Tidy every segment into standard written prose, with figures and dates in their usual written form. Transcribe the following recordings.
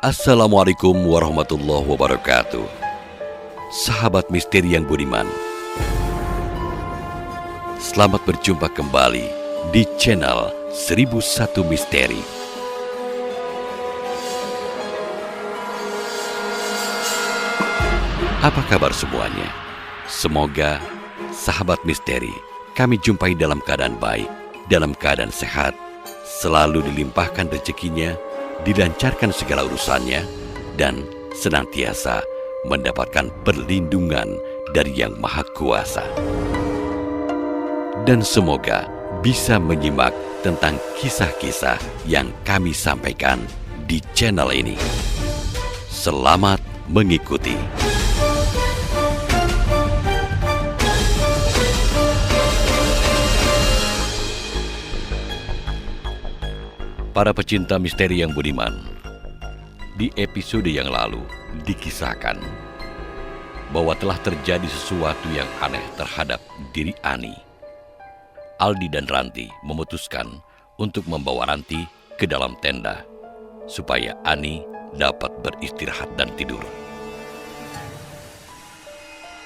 Assalamualaikum warahmatullahi wabarakatuh. Sahabat misteri yang budiman, selamat berjumpa kembali di channel 1001 Misteri. Apa kabar semuanya? Semoga sahabat misteri kami jumpai dalam keadaan baik, dalam keadaan sehat, selalu dilimpahkan rezekinya, dilancarkan segala urusannya, dan senantiasa mendapatkan perlindungan dari Yang Maha Kuasa. Dan semoga bisa menyimak tentang kisah-kisah yang kami sampaikan di channel ini. Selamat mengikuti. Para pecinta misteri yang budiman, di episode yang lalu dikisahkan bahwa telah terjadi sesuatu yang aneh terhadap diri Ani. Aldi dan Ranti memutuskan untuk membawa Ranti ke dalam tenda supaya Ani dapat beristirahat dan tidur.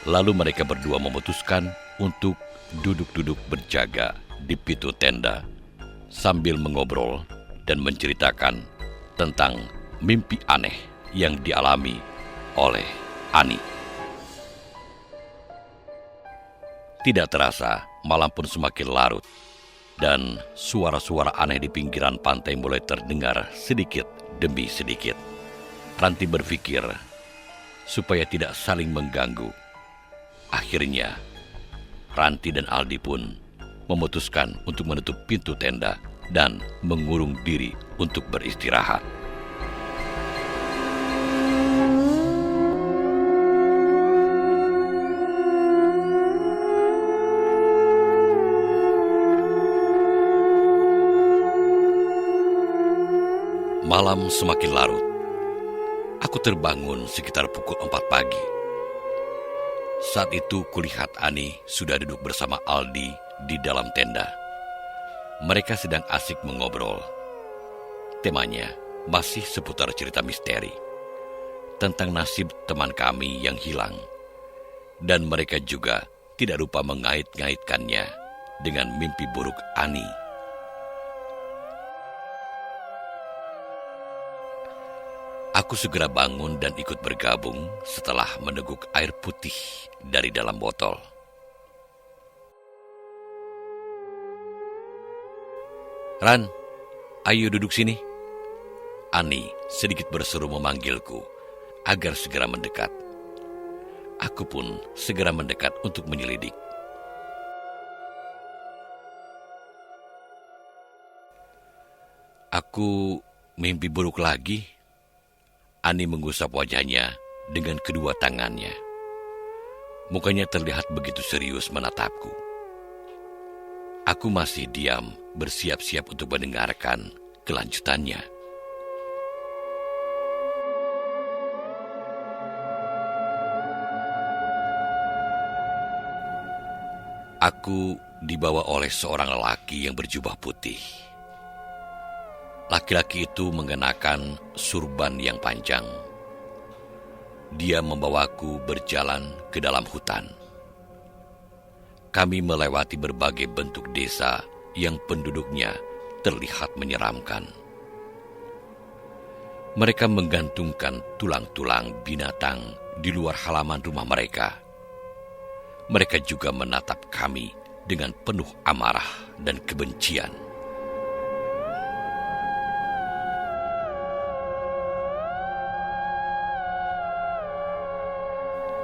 Lalu mereka berdua memutuskan untuk duduk-duduk berjaga di pintu tenda sambil mengobrol dan menceritakan tentang mimpi aneh yang dialami oleh Ani. Tidak terasa, malam pun semakin larut, dan suara-suara aneh di pinggiran pantai mulai terdengar sedikit demi sedikit. Ranti berpikir supaya tidak saling mengganggu. Akhirnya, Ranti dan Aldi pun memutuskan untuk menutup pintu tenda dan mengurung diri untuk beristirahat. Malam semakin larut. Aku terbangun sekitar pukul 4 pagi. Saat itu kulihat Ani sudah duduk bersama Aldi di dalam tenda. Mereka sedang asik mengobrol. Temanya masih seputar cerita misteri tentang nasib teman kami yang hilang. Dan mereka juga tidak lupa mengait-ngaitkannya dengan mimpi buruk Ani. Aku segera bangun dan ikut bergabung setelah meneguk air putih dari dalam botol. "Ran, ayo duduk sini." Ani sedikit berseru memanggilku agar segera mendekat. Aku pun segera mendekat untuk menyelidik. "Aku mimpi buruk lagi." Ani mengusap wajahnya dengan kedua tangannya. Mukanya terlihat begitu serius menatapku. Aku masih diam, bersiap-siap untuk mendengarkan kelanjutannya. Aku dibawa oleh seorang lelaki yang berjubah putih. Laki-laki itu mengenakan surban yang panjang. Dia membawaku berjalan ke dalam hutan. Kami melewati berbagai bentuk desa yang penduduknya terlihat menyeramkan. Mereka menggantungkan tulang-tulang binatang di luar halaman rumah mereka. Mereka juga menatap kami dengan penuh amarah dan kebencian.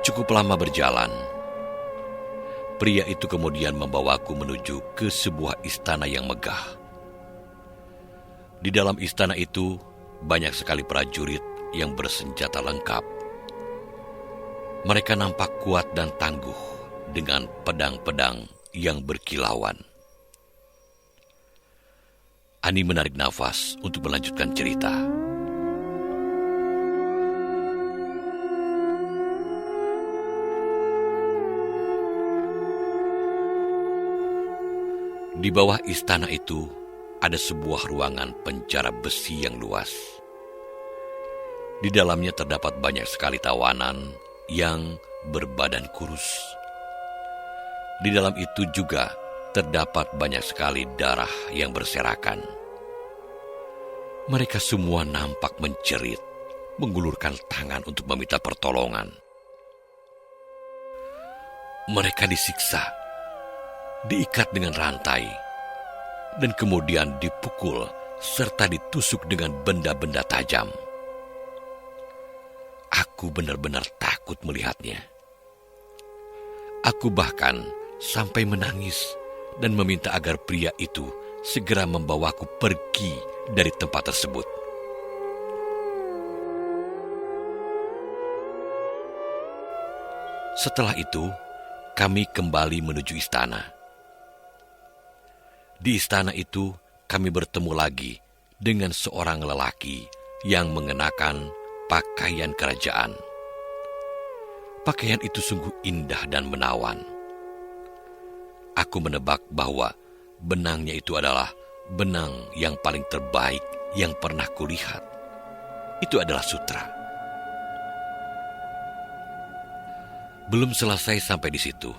Cukup lama berjalan. Pria itu kemudian membawaku menuju ke sebuah istana yang megah. Di dalam istana itu banyak sekali prajurit yang bersenjata lengkap. Mereka nampak kuat dan tangguh dengan pedang-pedang yang berkilauan. Ani menarik nafas untuk melanjutkan cerita. Di bawah istana itu ada sebuah ruangan penjara besi yang luas. Di dalamnya terdapat banyak sekali tawanan yang berbadan kurus. Di dalam itu juga terdapat banyak sekali darah yang berserakan. Mereka semua nampak menjerit, menggulurkan tangan untuk meminta pertolongan. Mereka disiksa, diikat dengan rantai, dan kemudian dipukul serta ditusuk dengan benda-benda tajam. Aku benar-benar takut melihatnya. Aku bahkan sampai menangis dan meminta agar pria itu segera membawaku pergi dari tempat tersebut. Setelah itu, kami kembali menuju istana. Di istana itu, kami bertemu lagi dengan seorang lelaki yang mengenakan pakaian kerajaan. Pakaian itu sungguh indah dan menawan. Aku menebak bahwa benangnya itu adalah benang yang paling terbaik yang pernah kulihat. Itu adalah sutra. Belum selesai sampai di situ.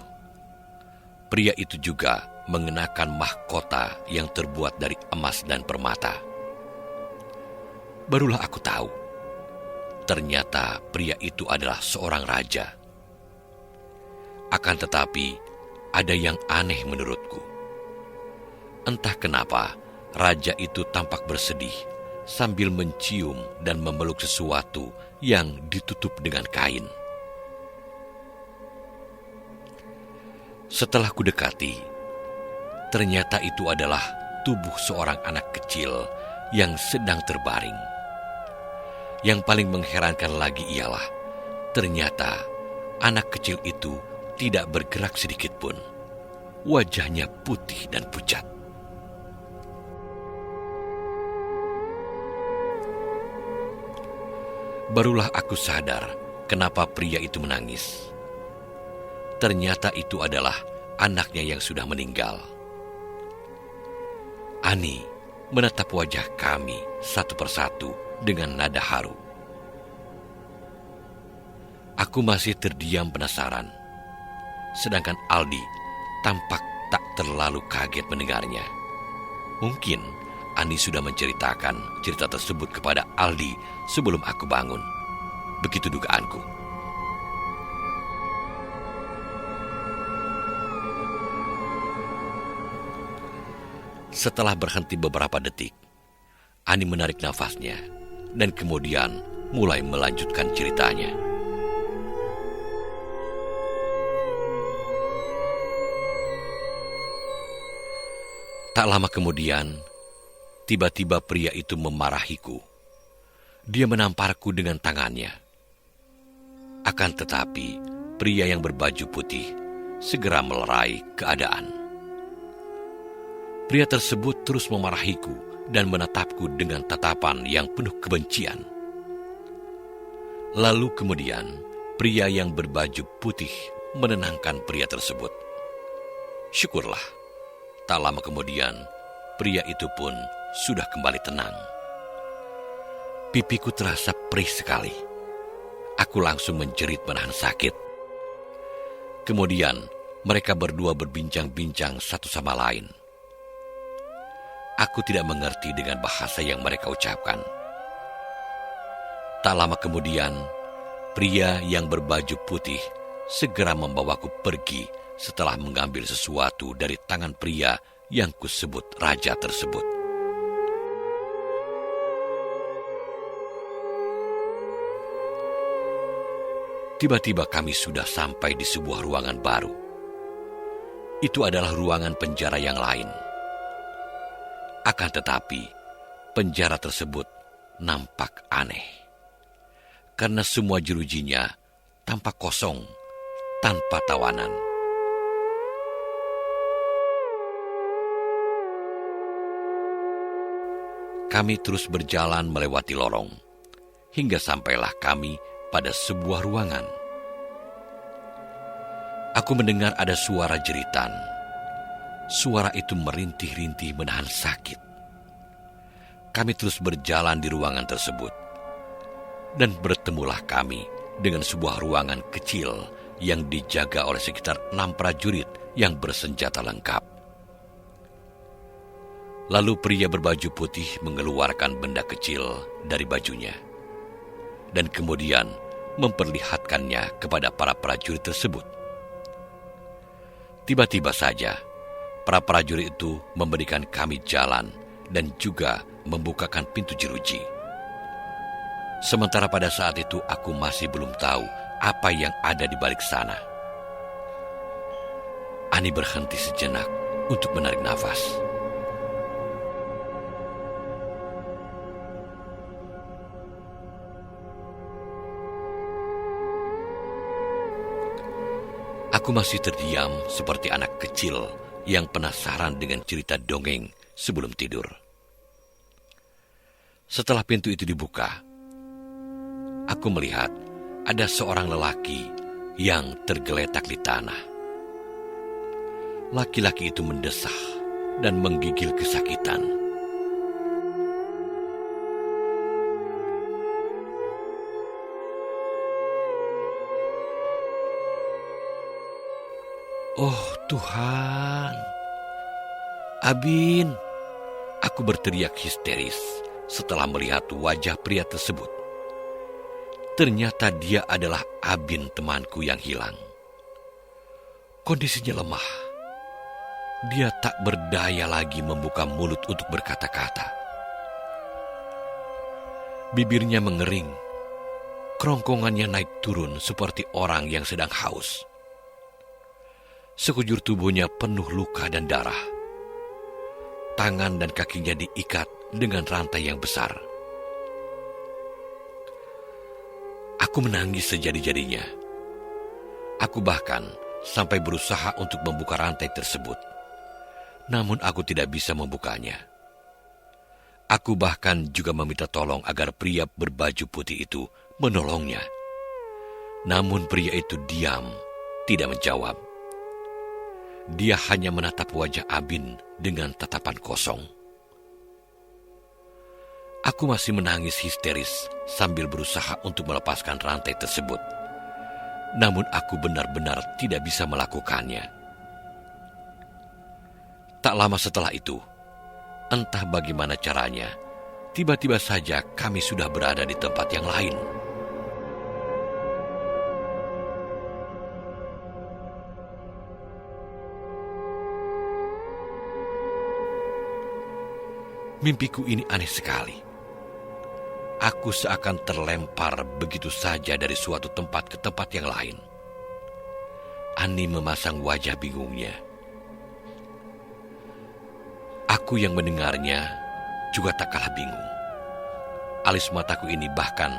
Pria itu juga mengenakan mahkota yang terbuat dari emas dan permata. Barulah aku tahu, ternyata pria itu adalah seorang raja. Akan tetapi, ada yang aneh menurutku. Entah kenapa, raja itu tampak bersedih sambil mencium dan memeluk sesuatu yang ditutup dengan kain. Setelah kudekati, ternyata itu adalah tubuh seorang anak kecil yang sedang terbaring. Yang paling mengherankan lagi ialah, ternyata anak kecil itu tidak bergerak sedikit pun. Wajahnya putih dan pucat. Barulah aku sadar kenapa pria itu menangis. Ternyata itu adalah anaknya yang sudah meninggal. Ani menatap wajah kami satu persatu dengan nada haru. Aku masih terdiam penasaran, sedangkan Aldi tampak tak terlalu kaget mendengarnya. Mungkin Ani sudah menceritakan cerita tersebut kepada Aldi sebelum aku bangun. Begitu dugaanku. Setelah berhenti beberapa detik, Ani menarik nafasnya dan kemudian mulai melanjutkan ceritanya. Tak lama kemudian, tiba-tiba pria itu memarahiku. Dia menamparku dengan tangannya. Akan tetapi, pria yang berbaju putih segera melerai keadaan. Pria tersebut terus memarahiku dan menatapku dengan tatapan yang penuh kebencian. Lalu kemudian, pria yang berbaju putih menenangkan pria tersebut. Syukurlah, tak lama kemudian, pria itu pun sudah kembali tenang. Pipiku terasa perih sekali. Aku langsung menjerit menahan sakit. Kemudian, mereka berdua berbincang-bincang satu sama lain. Aku tidak mengerti dengan bahasa yang mereka ucapkan. Tak lama kemudian, pria yang berbaju putih segera membawaku pergi setelah mengambil sesuatu dari tangan pria yang kusebut raja tersebut. Tiba-tiba kami sudah sampai di sebuah ruangan baru. Itu adalah ruangan penjara yang lain. Akan tetapi, penjara tersebut nampak aneh. Karena semua jerujinya tampak kosong, tanpa tawanan. Kami terus berjalan melewati lorong, hingga sampailah kami pada sebuah ruangan. Aku mendengar ada suara jeritan. Suara itu merintih-rintih menahan sakit. Kami terus berjalan di ruangan tersebut. dan bertemulah kami dengan sebuah ruangan kecil yang dijaga oleh sekitar 6 prajurit yang bersenjata lengkap. Lalu pria berbaju putih mengeluarkan benda kecil dari bajunya, dan kemudian memperlihatkannya kepada para prajurit tersebut. Tiba-tiba saja, para prajurit itu memberikan kami jalan dan juga membukakan pintu jeruji. Sementara pada saat itu aku masih belum tahu apa yang ada di balik sana. Ani berhenti sejenak untuk menarik nafas. Aku masih terdiam seperti anak kecil yang penasaran dengan cerita dongeng sebelum tidur. Setelah pintu itu dibuka, aku melihat ada seorang lelaki yang tergeletak di tanah. Laki-laki itu mendesah dan menggigil kesakitan. "Oh Tuhan, Abin!" Aku berteriak histeris setelah melihat wajah pria tersebut. Ternyata dia adalah Abin, temanku yang hilang. Kondisinya lemah. Dia tak berdaya lagi membuka mulut untuk berkata-kata. Bibirnya mengering. Kerongkongannya naik turun seperti orang yang sedang haus. Sekujur tubuhnya penuh luka dan darah. Tangan dan kakinya diikat dengan rantai yang besar. Aku menangis sejadi-jadinya. Aku bahkan sampai berusaha untuk membuka rantai tersebut. Namun aku tidak bisa membukanya. Aku bahkan juga meminta tolong agar pria berbaju putih itu menolongnya. Namun pria itu diam, tidak menjawab. Dia hanya menatap wajah Abin dengan tatapan kosong. Aku masih menangis histeris sambil berusaha untuk melepaskan rantai tersebut. Namun aku benar-benar tidak bisa melakukannya. Tak lama setelah itu, entah bagaimana caranya, tiba-tiba saja kami sudah berada di tempat yang lain. Mimpiku ini aneh sekali. Aku seakan terlempar begitu saja dari suatu tempat ke tempat yang lain. Ani memasang wajah bingungnya. Aku yang mendengarnya juga tak kalah bingung. Alis mataku ini bahkan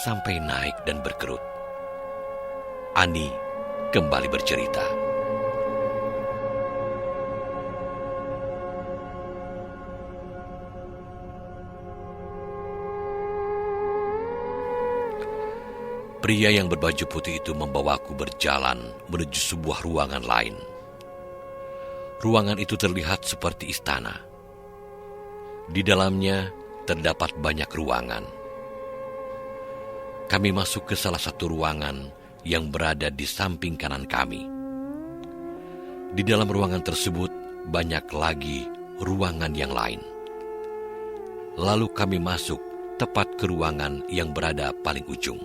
sampai naik dan berkerut. Ani kembali bercerita. Pria yang berbaju putih itu membawaku berjalan menuju sebuah ruangan lain. Ruangan itu terlihat seperti istana. Di dalamnya terdapat banyak ruangan. Kami masuk ke salah satu ruangan yang berada di samping kanan kami. Di dalam ruangan tersebut banyak lagi ruangan yang lain. Lalu kami masuk tepat ke ruangan yang berada paling ujung.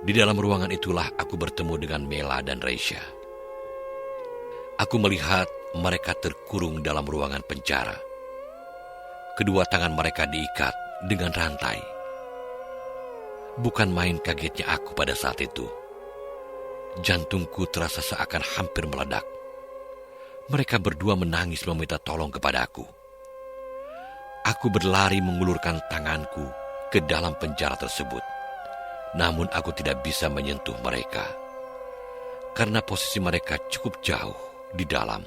Di dalam ruangan itulah aku bertemu dengan Mela dan Reisha. Aku melihat mereka terkurung dalam ruangan penjara. Kedua tangan mereka diikat dengan rantai. Bukan main kagetnya aku pada saat itu. Jantungku terasa seakan hampir meledak. Mereka berdua menangis meminta tolong kepada aku. Aku berlari mengulurkan tanganku ke dalam penjara tersebut. Namun aku tidak bisa menyentuh mereka, karena posisi mereka cukup jauh di dalam.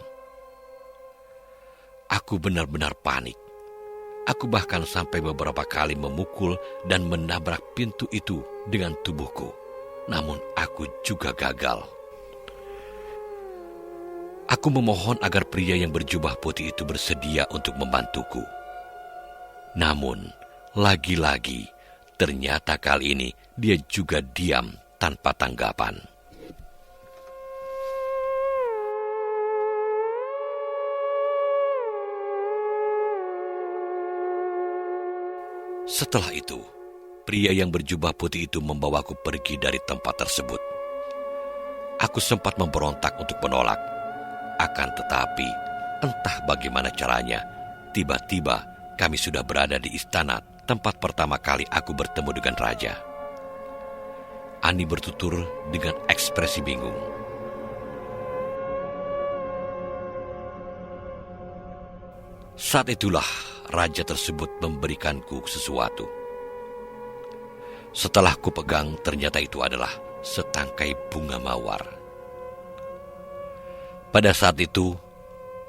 Aku benar-benar panik. Aku bahkan sampai beberapa kali memukul dan menabrak pintu itu dengan tubuhku. Namun aku juga gagal. Aku memohon agar pria yang berjubah putih itu bersedia untuk membantuku. Namun, lagi-lagi Ternyata kali ini dia juga diam tanpa tanggapan. Setelah itu, pria yang berjubah putih itu membawaku pergi dari tempat tersebut. Aku sempat memberontak untuk menolak. Akan tetapi, entah bagaimana caranya, tiba-tiba kami sudah berada di istana tempat pertama kali aku bertemu dengan raja. Ani bertutur dengan ekspresi bingung. Saat itulah raja tersebut memberikanku sesuatu. Setelah ku pegang, ternyata itu adalah setangkai bunga mawar. Pada saat itu,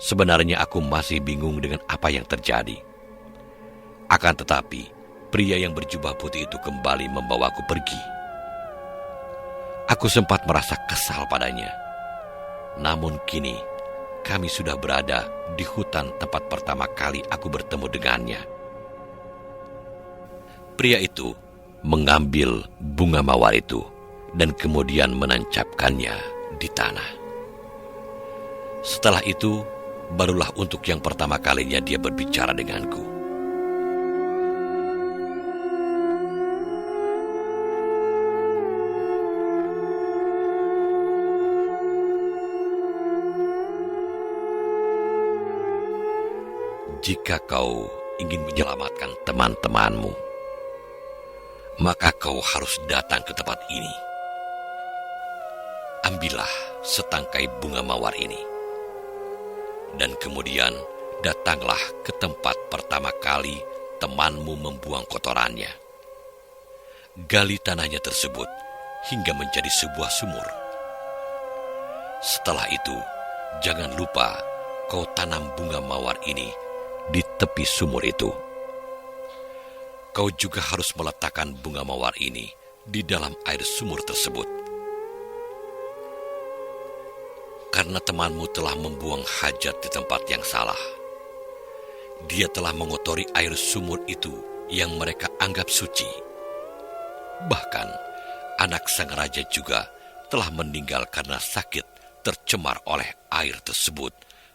sebenarnya aku masih bingung dengan apa yang terjadi. Akan tetapi, pria yang berjubah putih itu kembali membawaku pergi. Aku sempat merasa kesal padanya. Namun kini, kami sudah berada di hutan tempat pertama kali aku bertemu dengannya. Pria itu mengambil bunga mawar itu dan kemudian menancapkannya di tanah. Setelah itu, barulah untuk yang pertama kalinya dia berbicara denganku. Jika kau ingin menyelamatkan teman-temanmu, maka kau harus datang ke tempat ini. Ambillah setangkai bunga mawar ini. Dan kemudian datanglah ke tempat pertama kali temanmu membuang kotorannya. Gali tanahnya tersebut hingga menjadi sebuah sumur. Setelah itu, jangan lupa kau tanam bunga mawar ini di tepi sumur itu. Kau juga harus meletakkan bunga mawar ini di dalam air sumur tersebut. Karena temanmu telah membuang hajat di tempat yang salah. Dia telah mengotori air sumur itu yang mereka anggap suci. Bahkan, anak sang raja juga telah meninggal karena sakit tercemar oleh air tersebut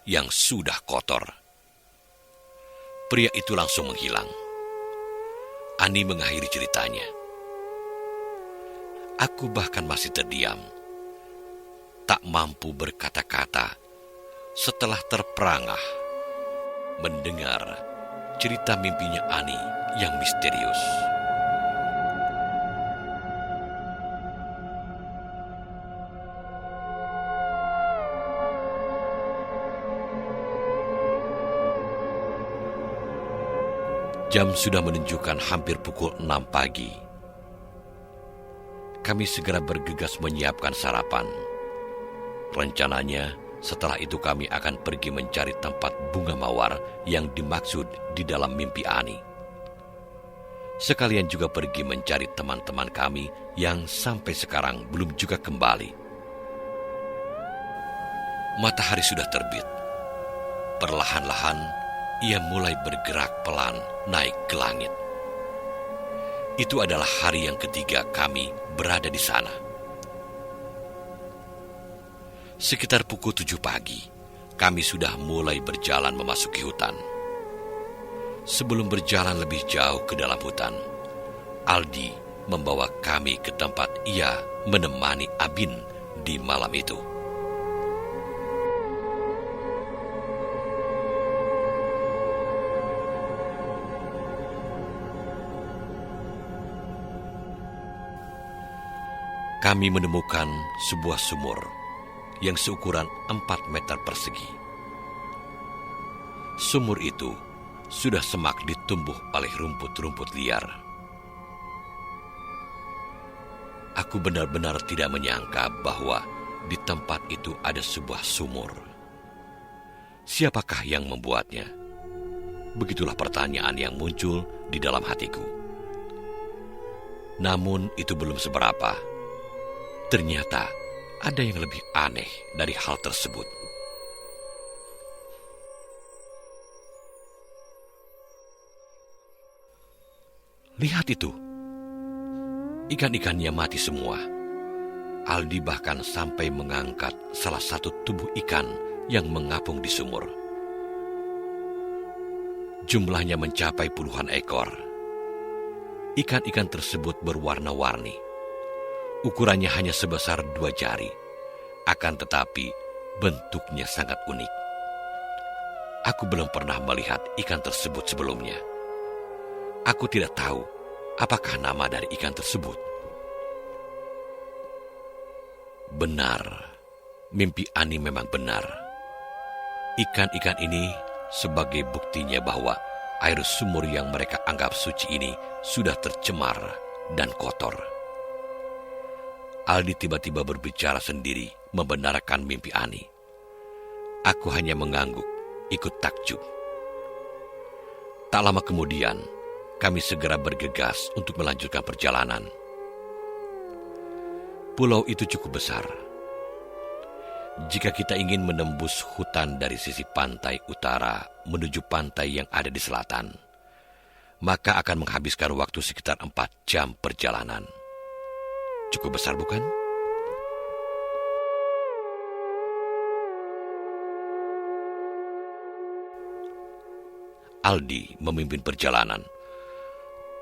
yang sudah kotor. Pria itu langsung menghilang. Ani mengakhiri ceritanya. Aku bahkan masih terdiam, tak mampu berkata-kata setelah terperangah mendengar cerita mimpinya Ani yang misterius. Jam sudah menunjukkan hampir pukul 6 pagi. Kami segera bergegas menyiapkan sarapan. Rencananya, setelah itu kami akan pergi mencari tempat bunga mawar yang dimaksud di dalam mimpi Ani. Sekalian juga pergi mencari teman-teman kami yang sampai sekarang belum juga kembali. Matahari sudah terbit. Perlahan-lahan, ia mulai bergerak pelan naik ke langit. Itu adalah hari yang ketiga kami berada di sana. Sekitar pukul 7 pagi, kami sudah mulai berjalan memasuki hutan. Sebelum berjalan lebih jauh ke dalam hutan, Aldi membawa kami ke tempat ia menemani Abin di malam itu. Kami menemukan sebuah sumur yang seukuran 4 meter persegi. Sumur itu sudah semak ditumbuh oleh rumput-rumput liar. Aku benar-benar tidak menyangka bahwa di tempat itu ada sebuah sumur. Siapakah yang membuatnya? Begitulah pertanyaan yang muncul di dalam hatiku. Namun itu belum seberapa. Ternyata ada yang lebih aneh dari hal tersebut. Lihat itu, Ikan-ikannya mati semua. Aldi bahkan sampai mengangkat salah satu tubuh ikan yang mengapung di sumur. Jumlahnya mencapai puluhan ekor. Ikan-ikan tersebut berwarna-warni. Ukurannya hanya sebesar 2 jari. Akan tetapi bentuknya sangat unik. Aku belum pernah melihat ikan tersebut sebelumnya. Aku tidak tahu apakah nama dari ikan tersebut. Benar, mimpi Ani memang benar. Ikan-ikan ini sebagai buktinya bahwa air sumur yang mereka anggap suci ini sudah tercemar dan kotor. Aldi tiba-tiba berbicara sendiri membenarkan mimpi Ani. Aku hanya mengangguk, ikut takjub. Tak lama kemudian, kami segera bergegas untuk melanjutkan perjalanan. Pulau itu cukup besar. Jika kita ingin menembus hutan dari sisi pantai utara menuju pantai yang ada di selatan, maka akan menghabiskan waktu sekitar 4 jam perjalanan. Cukup besar, bukan? Aldi memimpin perjalanan.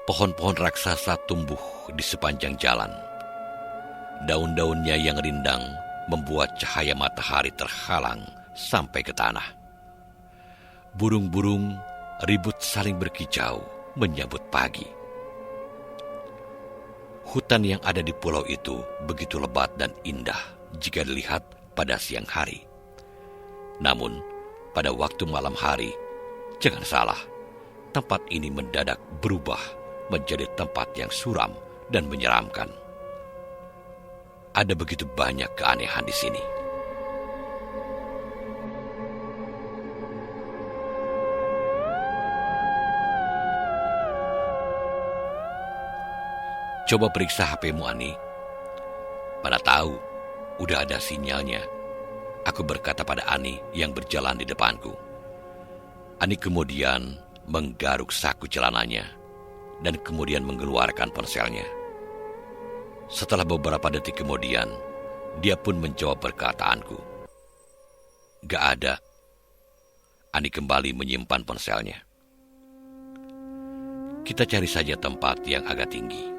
Pohon-pohon raksasa tumbuh di sepanjang jalan. Daun-daunnya yang rindang membuat cahaya matahari terhalang sampai ke tanah. Burung-burung ribut saling berkicau menyambut pagi. Hutan yang ada di pulau itu begitu lebat dan indah jika dilihat pada siang hari. Namun, pada waktu malam hari, jangan salah, tempat ini mendadak berubah menjadi tempat yang suram dan menyeramkan. Ada begitu banyak keanehan di sini. Coba periksa HP-mu, Ani. Mana tahu, udah ada sinyalnya. Aku berkata pada Ani yang berjalan di depanku. Ani kemudian menggaruk saku celananya dan kemudian mengeluarkan ponselnya. Setelah beberapa detik kemudian, dia pun menjawab perkataanku. Gak ada. Ani kembali menyimpan ponselnya. Kita cari saja tempat yang agak tinggi.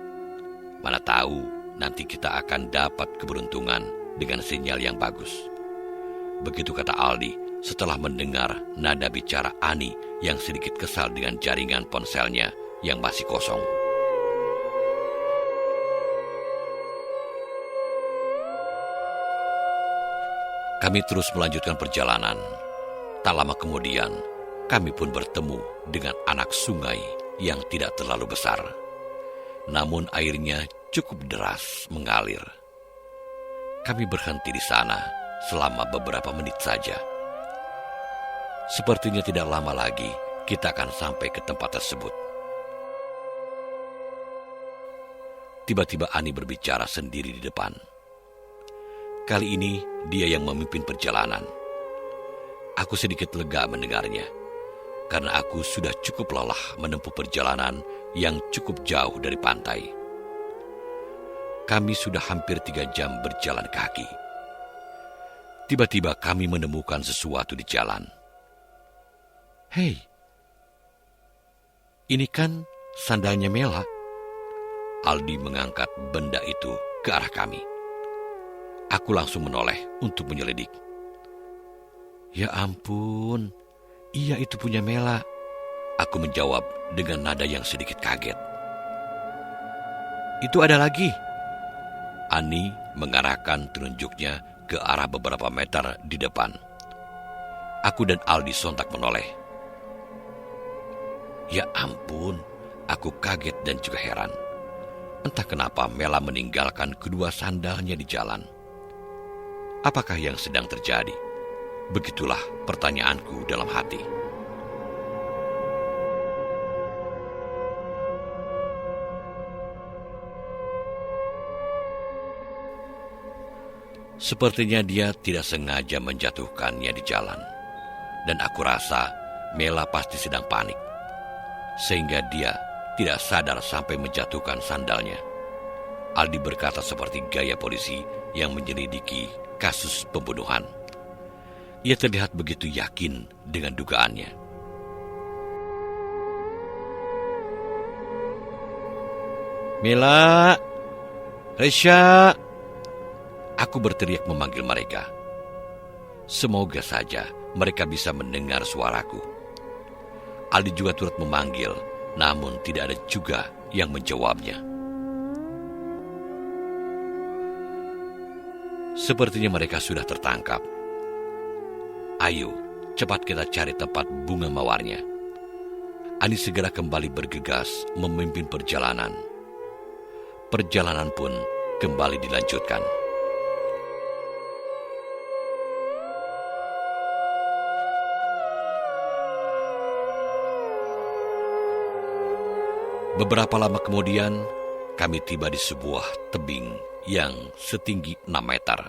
Mana tahu nanti kita akan dapat keberuntungan dengan sinyal yang bagus. Begitu kata Aldi setelah mendengar nada bicara Ani yang sedikit kesal dengan jaringan ponselnya yang masih kosong. Kami terus melanjutkan perjalanan. Tak lama kemudian, kami pun bertemu dengan anak sungai yang tidak terlalu besar. Namun airnya cukup deras mengalir. Kami berhenti di sana selama beberapa menit saja. Sepertinya tidak lama lagi kita akan sampai ke tempat tersebut. Tiba-tiba Ani berbicara sendiri di depan. Kali ini dia yang memimpin perjalanan. Aku sedikit lega mendengarnya, karena aku sudah cukup lelah menempuh perjalanan yang cukup jauh dari pantai. Kami sudah hampir 3 jam berjalan kaki. Tiba-tiba kami menemukan sesuatu di jalan. Hei, ini kan sandalnya Mela. Aldi mengangkat benda itu ke arah kami. Aku langsung menoleh untuk menyelidik. Ya ampun, iya itu punya Mela. Aku menjawab dengan nada yang sedikit kaget. Itu ada lagi. Ani mengarahkan telunjuknya ke arah beberapa meter di depan. Aku dan Aldi sontak menoleh. Ya ampun, aku kaget dan juga heran. Entah kenapa Mela meninggalkan kedua sandalnya di jalan. Apakah yang sedang terjadi? Begitulah pertanyaanku dalam hati. Sepertinya dia tidak sengaja menjatuhkannya di jalan. Dan aku rasa Mela pasti sedang panik. Sehingga dia tidak sadar sampai menjatuhkan sandalnya. Aldi berkata seperti gaya polisi yang menyelidiki kasus pembunuhan. Ia terlihat begitu yakin dengan dugaannya. Mila, Resya, aku berteriak memanggil mereka. Semoga saja mereka bisa mendengar suaraku. Aldi juga turut memanggil, namun tidak ada juga yang menjawabnya. Sepertinya mereka sudah tertangkap. Ayo, cepat kita cari tempat bunga mawarnya. Ani segera kembali bergegas memimpin perjalanan. Perjalanan pun kembali dilanjutkan. Beberapa lama kemudian, kami tiba di sebuah tebing yang setinggi 6 meter.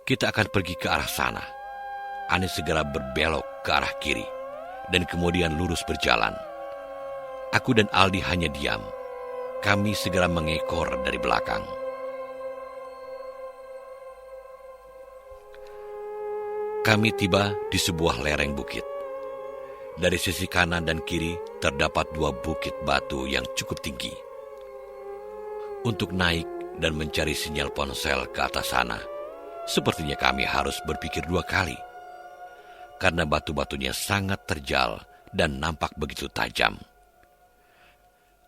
Kita akan pergi ke arah sana. Ani segera berbelok ke arah kiri, dan kemudian lurus berjalan. Aku dan Aldi hanya diam. Kami segera mengekor dari belakang. Kami tiba di sebuah lereng bukit. Dari sisi kanan dan kiri terdapat 2 bukit batu yang cukup tinggi. Untuk naik dan mencari sinyal ponsel ke atas sana, sepertinya kami harus berpikir 2 kali. Karena batu-batunya sangat terjal dan nampak begitu tajam.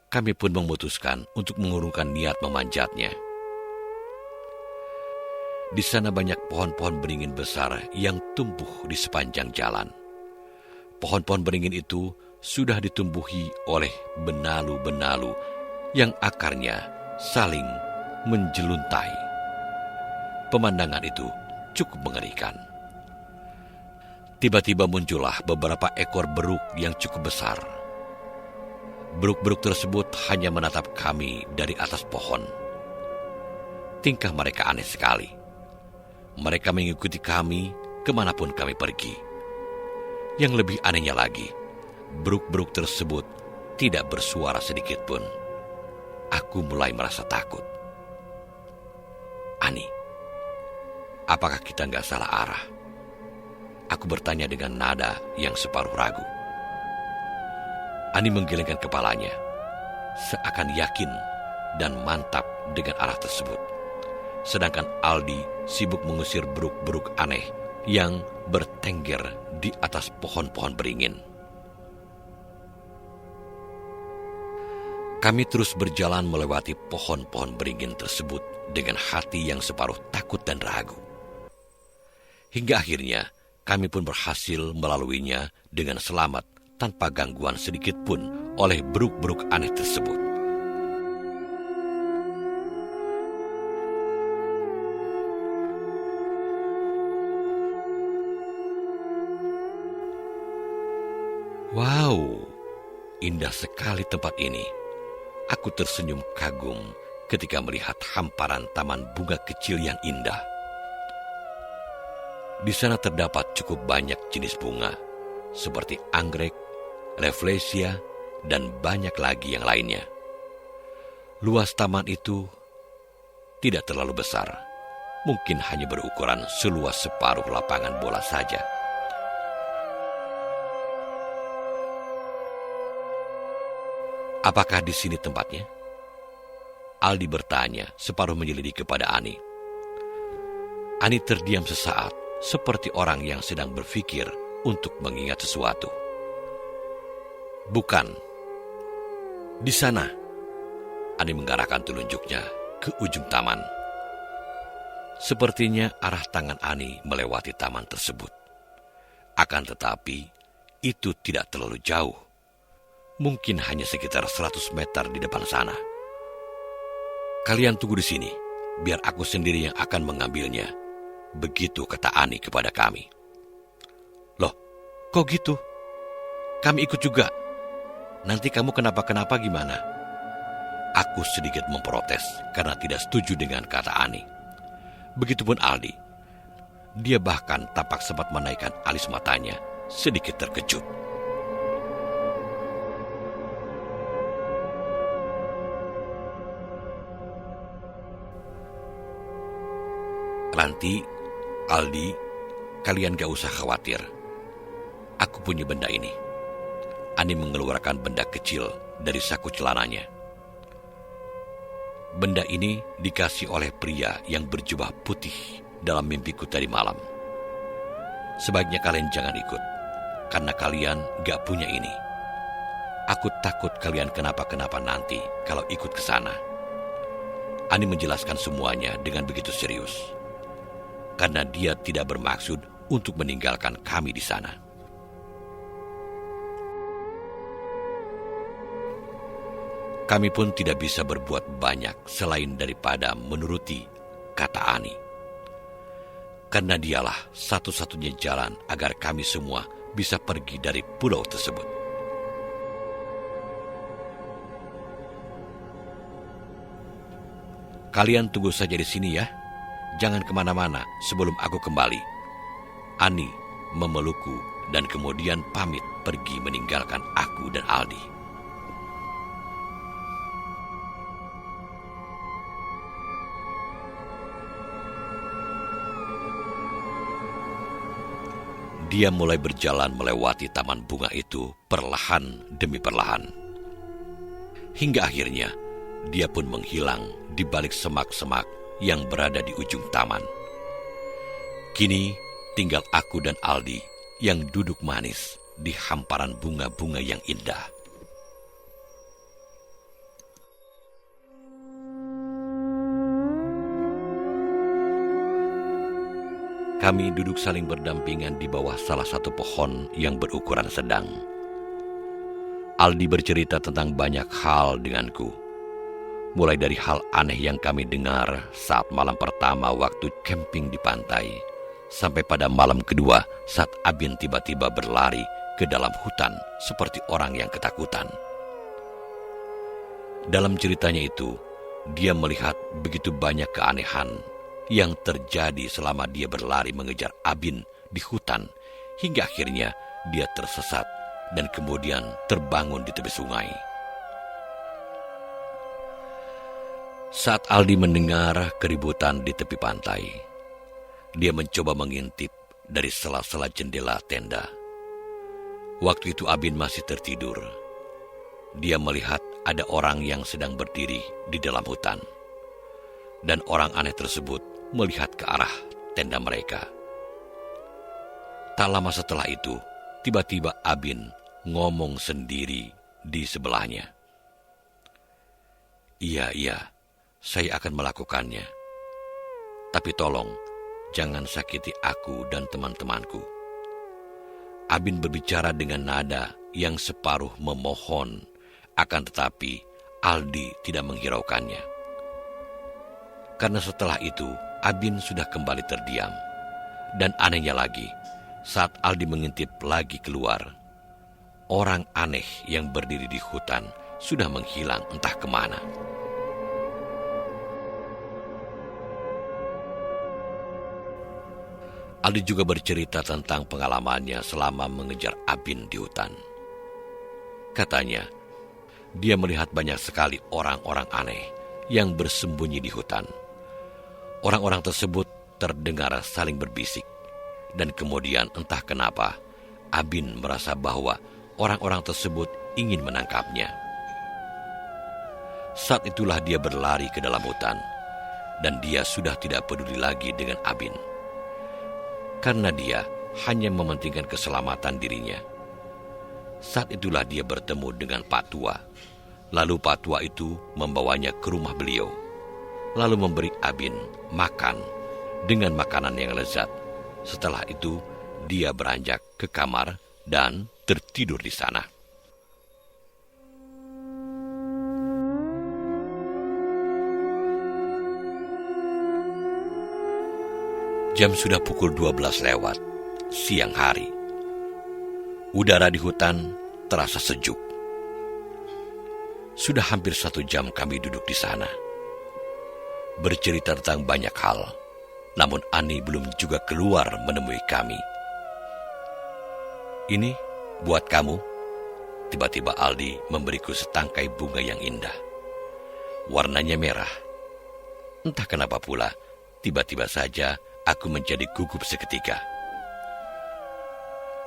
Kami pun memutuskan untuk mengurungkan niat memanjatnya. Di sana banyak pohon-pohon beringin besar yang tumbuh di sepanjang jalan. Pohon-pohon beringin itu sudah ditumbuhi oleh benalu-benalu yang akarnya saling menjeluntai. Pemandangan itu cukup mengerikan. Tiba-tiba muncullah beberapa ekor beruk yang cukup besar. Beruk-beruk tersebut hanya menatap kami dari atas pohon. Tingkah mereka aneh sekali. Mereka mengikuti kami kemanapun kami pergi. Yang lebih anehnya lagi, beruk-beruk tersebut tidak bersuara sedikit pun. Aku mulai merasa takut. Ani, apakah kita nggak salah arah? Aku bertanya dengan nada yang separuh ragu. Ani menggelengkan kepalanya, seakan yakin dan mantap dengan arah tersebut. Sedangkan Aldi sibuk mengusir beruk-beruk aneh yang bertengger di atas pohon-pohon beringin. Kami terus berjalan melewati pohon-pohon beringin tersebut dengan hati yang separuh takut dan ragu. Hingga akhirnya kami pun berhasil melaluinya dengan selamat tanpa gangguan sedikit pun oleh beruk-beruk aneh tersebut. Wow, indah sekali tempat ini. Aku tersenyum kagum ketika melihat hamparan taman bunga kecil yang indah. Di sana terdapat cukup banyak jenis bunga, seperti anggrek, rafflesia, dan banyak lagi yang lainnya. Luas taman itu tidak terlalu besar, mungkin hanya berukuran seluas separuh lapangan bola saja. Apakah di sini tempatnya? Aldi bertanya, separuh menyelidiki kepada Ani. Ani terdiam sesaat, seperti orang yang sedang berpikir untuk mengingat sesuatu. Bukan. Di sana. Ani mengarahkan telunjuknya ke ujung taman. Sepertinya arah tangan Ani melewati taman tersebut. Akan tetapi, itu tidak terlalu jauh. Mungkin hanya sekitar 100 meter di depan sana. Kalian tunggu di sini, biar aku sendiri yang akan mengambilnya. Begitu kata Ani kepada kami. Loh, kok gitu? Kami ikut juga. Nanti kamu kenapa-kenapa gimana? Aku sedikit memprotes karena tidak setuju dengan kata Ani. Begitupun Aldi. Dia bahkan tampak sempat menaikkan alis matanya, sedikit terkejut. Ranti, Aldi, kalian gak usah khawatir. Aku punya benda ini. Ani mengeluarkan benda kecil dari saku celananya. Benda ini dikasih oleh pria yang berjubah putih dalam mimpiku tadi malam. Sebaiknya kalian jangan ikut, karena kalian gak punya ini. Aku takut kalian kenapa-kenapa nanti kalau ikut ke sana. Ani menjelaskan semuanya dengan begitu serius, karena dia tidak bermaksud untuk meninggalkan kami di sana. Kami pun tidak bisa berbuat banyak selain daripada menuruti kata Ani. Karena dialah satu-satunya jalan agar kami semua bisa pergi dari pulau tersebut. Kalian tunggu saja di sini ya. Jangan kemana-mana sebelum aku kembali. Ani memelukku dan kemudian pamit pergi meninggalkan aku dan Aldi. Dia mulai berjalan melewati taman bunga itu perlahan demi perlahan. Hingga akhirnya dia pun menghilang di balik semak-semak yang berada di ujung taman. Kini tinggal aku dan Aldi yang duduk manis di hamparan bunga-bunga yang indah. Kami duduk saling berdampingan di bawah salah satu pohon yang berukuran sedang. Aldi bercerita tentang banyak hal denganku. Mulai dari hal aneh yang kami dengar saat malam pertama waktu camping di pantai, sampai pada malam kedua saat Abin tiba-tiba berlari ke dalam hutan seperti orang yang ketakutan. Dalam ceritanya itu, dia melihat begitu banyak keanehan yang terjadi selama dia berlari mengejar Abin di hutan, hingga akhirnya dia tersesat dan kemudian terbangun di tepi sungai. Saat Aldi mendengar keributan di tepi pantai, dia mencoba mengintip dari sela-sela jendela tenda. Waktu itu Abin masih tertidur. Dia melihat ada orang yang sedang berdiri di dalam hutan, dan orang aneh tersebut melihat ke arah tenda mereka. Tak lama setelah itu, tiba-tiba Abin ngomong sendiri di sebelahnya. Iya, saya akan melakukannya. Tapi tolong, jangan sakiti aku dan teman-temanku. Abin berbicara dengan nada yang separuh memohon, akan tetapi Aldi tidak menghiraukannya. Karena setelah itu, Abin sudah kembali terdiam. Dan anehnya lagi, saat Aldi mengintip lagi keluar, orang aneh yang berdiri di hutan sudah menghilang entah kemana. Aldi juga bercerita tentang pengalamannya selama mengejar Abin di hutan. Katanya, dia melihat banyak sekali orang-orang aneh yang bersembunyi di hutan. Orang-orang tersebut terdengar saling berbisik, dan kemudian entah kenapa, Abin merasa bahwa orang-orang tersebut ingin menangkapnya. Saat itulah dia berlari ke dalam hutan, dan dia sudah tidak peduli lagi dengan Abin. Karena dia hanya mementingkan keselamatan dirinya. Saat itulah dia bertemu dengan Pak Tua. Lalu Pak Tua itu membawanya ke rumah beliau, lalu memberi Abin makan dengan makanan yang lezat. Setelah itu, dia beranjak ke kamar dan tertidur di sana. Jam sudah pukul 12 lewat, siang hari. Udara di hutan terasa sejuk. Sudah hampir 1 jam kami duduk di sana, bercerita tentang banyak hal, namun Ani belum juga keluar menemui kami. Ini buat kamu. Tiba-tiba Aldi memberiku setangkai bunga yang indah. Warnanya merah. Entah kenapa pula, tiba-tiba saja aku menjadi gugup seketika.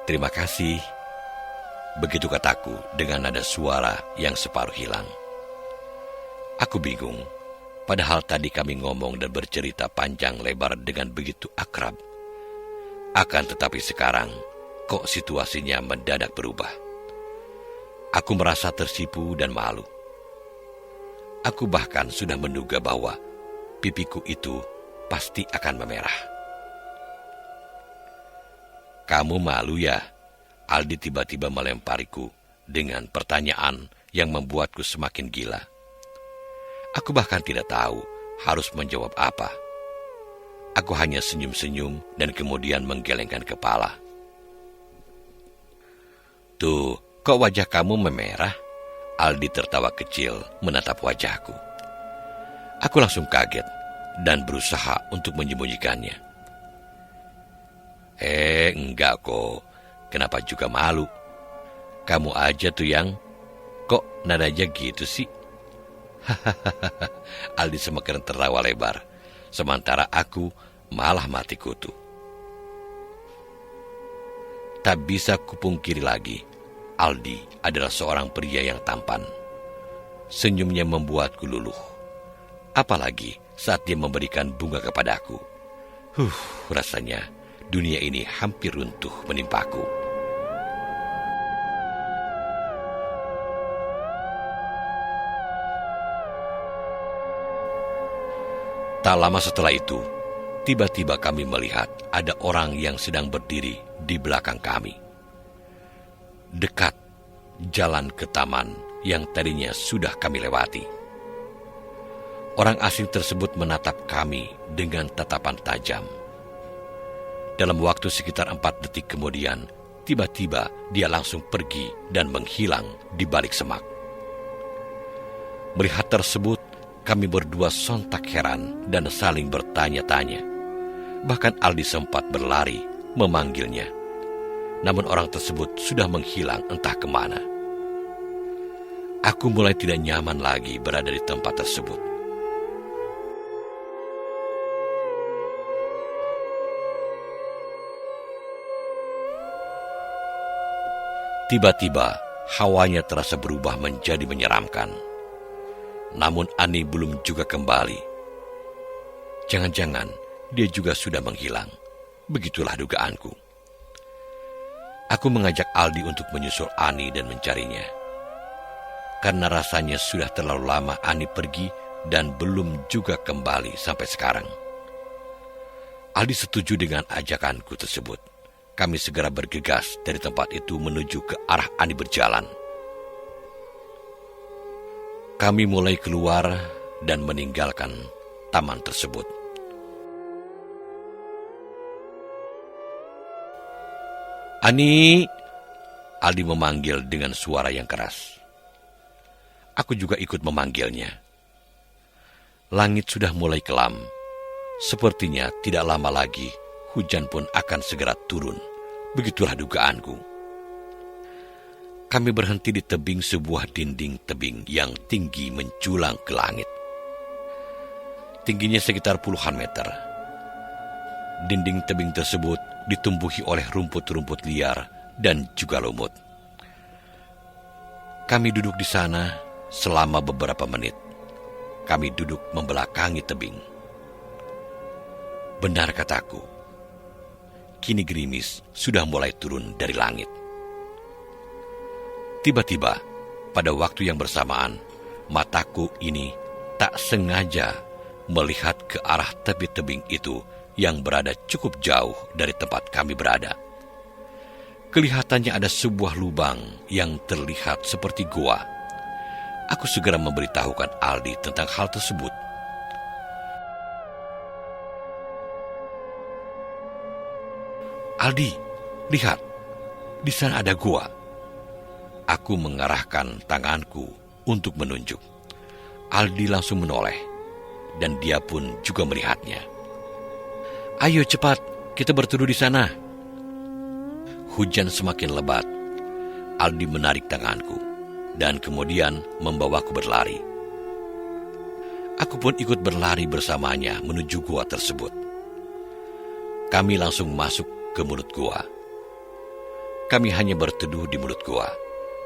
"Terima kasih," begitu kataku dengan nada suara yang separuh hilang. Aku bingung, padahal tadi kami ngomong dan bercerita panjang lebar dengan begitu akrab. Akan tetapi sekarang, kok situasinya mendadak berubah. Aku merasa tersipu dan malu. Aku bahkan sudah menduga bahwa pipiku itu pasti akan memerah. "Kamu malu ya?" Aldi tiba-tiba melempariku dengan pertanyaan yang membuatku semakin gila. Aku bahkan tidak tahu harus menjawab apa. Aku hanya senyum-senyum dan kemudian menggelengkan kepala. "Tuh, kok wajah kamu memerah?" Aldi tertawa kecil menatap wajahku. Aku langsung kaget dan berusaha untuk menyembunyikannya. Enggak kok. Kenapa juga malu? Kamu aja tuh yang... Kok nadanya gitu sih?" Hahaha. Aldi semakin tertawa lebar, sementara aku malah mati kutu. Tak bisa kupungkiri lagi, Aldi adalah seorang pria yang tampan. Senyumnya membuatku luluh. Apalagi saat dia memberikan bunga kepadaku. Rasanya dunia ini hampir runtuh menimpaku. Tak lama setelah itu, tiba-tiba kami melihat ada orang yang sedang berdiri di belakang kami. Dekat jalan ke taman yang tadinya sudah kami lewati. Orang asing tersebut menatap kami dengan tatapan tajam. Dalam waktu sekitar 4 detik kemudian, tiba-tiba dia langsung pergi dan menghilang di balik semak. Melihat tersebut, kami berdua sontak heran dan saling bertanya-tanya. Bahkan Aldi sempat berlari memanggilnya. Namun orang tersebut sudah menghilang entah kemana. Aku mulai tidak nyaman lagi berada di tempat tersebut. Tiba-tiba, hawanya terasa berubah menjadi menyeramkan. Namun Ani belum juga kembali. Jangan-jangan dia juga sudah menghilang. Begitulah dugaanku. Aku mengajak Aldi untuk menyusul Ani dan mencarinya. Karena rasanya sudah terlalu lama Ani pergi dan belum juga kembali sampai sekarang. Aldi setuju dengan ajakanku tersebut. Kami segera bergegas dari tempat itu menuju ke arah Ani berjalan. Kami mulai keluar dan meninggalkan taman tersebut. "Ani!" Aldi memanggil dengan suara yang keras. Aku juga ikut memanggilnya. Langit sudah mulai kelam. Sepertinya tidak lama lagi hujan pun akan segera turun. Begitulah dugaanku. Kami berhenti di tebing sebuah dinding tebing yang tinggi menjulang ke langit. Tingginya sekitar puluhan meter. Dinding tebing tersebut ditumbuhi oleh rumput-rumput liar dan juga lumut. Kami duduk di sana selama beberapa menit. Kami duduk membelakangi tebing. Benar kataku, kini gerimis sudah mulai turun dari langit. Tiba-tiba, pada waktu yang bersamaan, mataku ini tak sengaja melihat ke arah tepi tebing itu yang berada cukup jauh dari tempat kami berada. Kelihatannya ada sebuah lubang yang terlihat seperti gua. Aku segera memberitahukan Aldi tentang hal tersebut. "Aldi, lihat, di sana ada gua." Aku mengarahkan tanganku untuk menunjuk. Aldi langsung menoleh, dan dia pun juga melihatnya. "Ayo cepat, kita berteduh di sana." Hujan semakin lebat. Aldi menarik tanganku, dan kemudian membawaku berlari. Aku pun ikut berlari bersamanya menuju gua tersebut. Kami langsung masuk ke mulut gua. Kami hanya berteduh di mulut gua,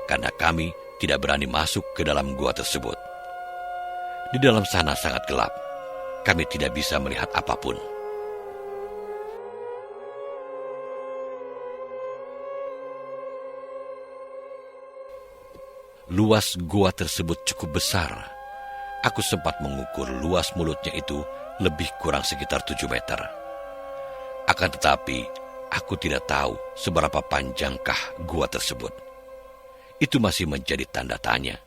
karena kami tidak berani masuk ke dalam gua tersebut. Di dalam sana sangat gelap. Kami tidak bisa melihat apapun. Luas gua tersebut cukup besar. Aku sempat mengukur luas mulutnya itu lebih kurang sekitar 7 meter. Akan tetapi, aku tidak tahu seberapa panjangkah gua tersebut. Itu masih menjadi tanda tanya.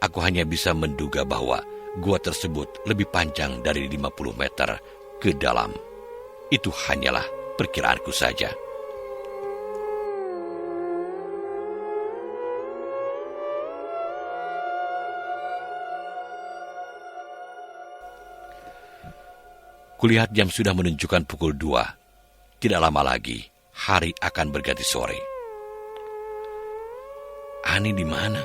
Aku hanya bisa menduga bahwa gua tersebut lebih panjang dari 50 meter ke dalam. Itu hanyalah perkiraanku saja. Kulihat jam sudah menunjukkan pukul 2. Tidak lama lagi, hari akan berganti sore. Ani di mana?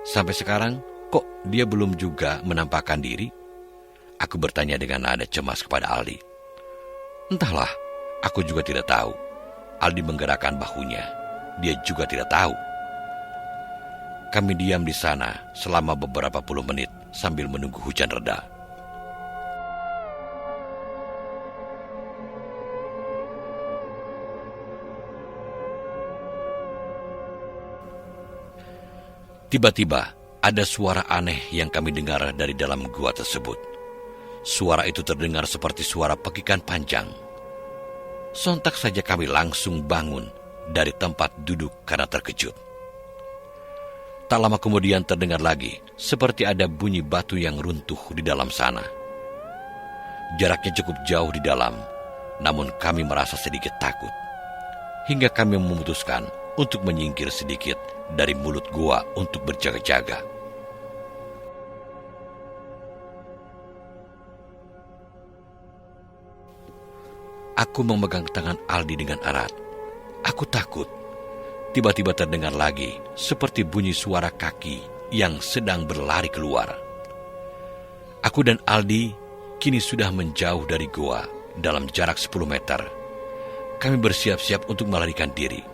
Sampai sekarang, kok dia belum juga menampakkan diri? Aku bertanya dengan nada cemas kepada Aldi. Entahlah, aku juga tidak tahu. Aldi menggerakkan bahunya. Dia juga tidak tahu. Kami diam di sana selama beberapa puluh menit sambil menunggu hujan reda. Tiba-tiba, ada suara aneh yang kami dengar dari dalam gua tersebut. Suara itu terdengar seperti suara pekikan panjang. Sontak saja kami langsung bangun dari tempat duduk karena terkejut. Tak lama kemudian terdengar lagi seperti ada bunyi batu yang runtuh di dalam sana. Jaraknya cukup jauh di dalam, namun kami merasa sedikit takut. Hingga kami memutuskan untuk menyingkir sedikit dari mulut gua untuk berjaga-jaga. Aku memegang tangan Aldi dengan erat. Aku takut. Tiba-tiba terdengar lagi seperti bunyi suara kaki yang sedang berlari keluar. Aku dan Aldi kini sudah menjauh dari gua dalam jarak 10 meter. Kami bersiap-siap untuk melarikan diri.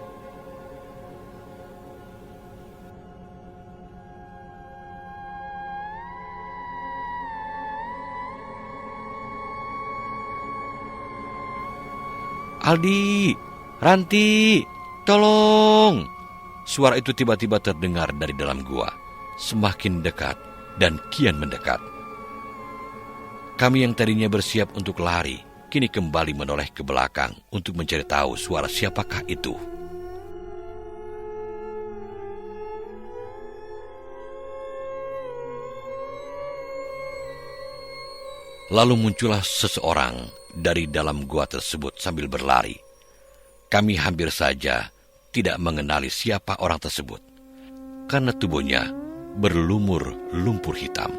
Aldi, Ranti, tolong! Suara itu tiba-tiba terdengar dari dalam gua, semakin dekat dan kian mendekat. Kami yang tadinya bersiap untuk lari, kini kembali menoleh ke belakang untuk mencari tahu suara siapakah itu. Lalu muncullah seseorang dari dalam gua tersebut sambil berlari. Kami hampir saja tidak mengenali siapa orang tersebut, karena tubuhnya berlumur lumpur hitam.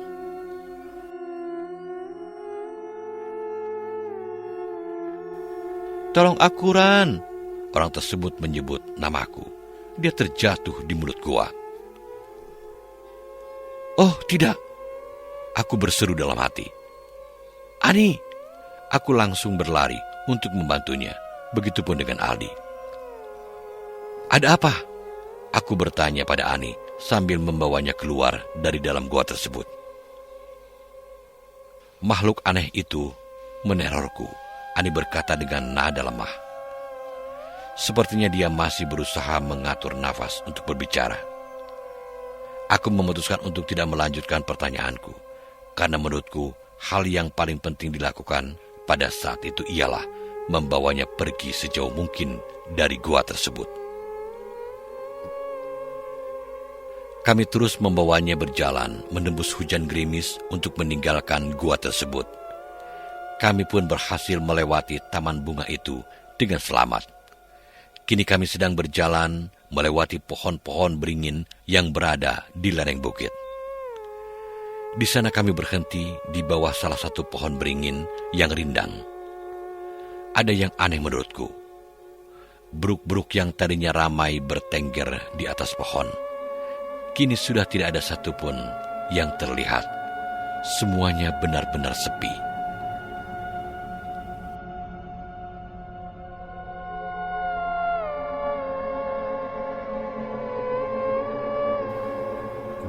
Tolong aku, Ran. Orang tersebut menyebut namaku. Dia terjatuh di mulut gua. Oh, tidak. Aku berseru dalam hati. Ani! Aku langsung berlari untuk membantunya. Begitupun dengan Aldi. Ada apa? Aku bertanya pada Ani sambil membawanya keluar dari dalam gua tersebut. Makhluk aneh itu menerorku, Ani berkata dengan nada lemah. Sepertinya dia masih berusaha mengatur nafas untuk berbicara. Aku memutuskan untuk tidak melanjutkan pertanyaanku, karena menurutku hal yang paling penting dilakukan pada saat itu ialah membawanya pergi sejauh mungkin dari gua tersebut. Kami terus membawanya berjalan menembus hujan gerimis untuk meninggalkan gua tersebut. Kami pun berhasil melewati taman bunga itu dengan selamat. Kini kami sedang berjalan melewati pohon-pohon beringin yang berada di lereng bukit. Di sana kami berhenti di bawah salah satu pohon beringin yang rindang. Ada yang aneh menurutku. Beruk-beruk yang tadinya ramai bertengger di atas pohon, kini sudah tidak ada satupun yang terlihat. semuanya benar-benar sepi.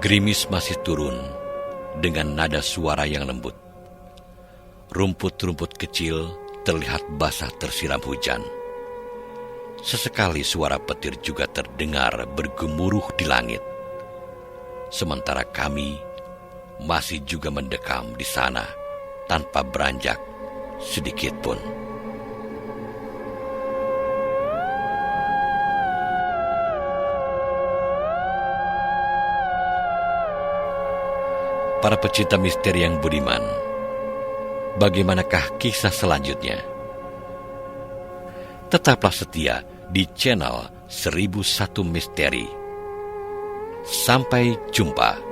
Gerimis masih turun dengan nada suara yang lembut. Rumput-rumput kecil terlihat basah tersiram hujan. Sesekali suara petir juga terdengar bergemuruh di langit. Sementara kami masih juga mendekam di sana tanpa beranjak sedikit pun. Para pecinta misteri yang budiman, bagaimanakah kisah selanjutnya? Tetaplah setia di channel 1001 Misteri. Sampai jumpa.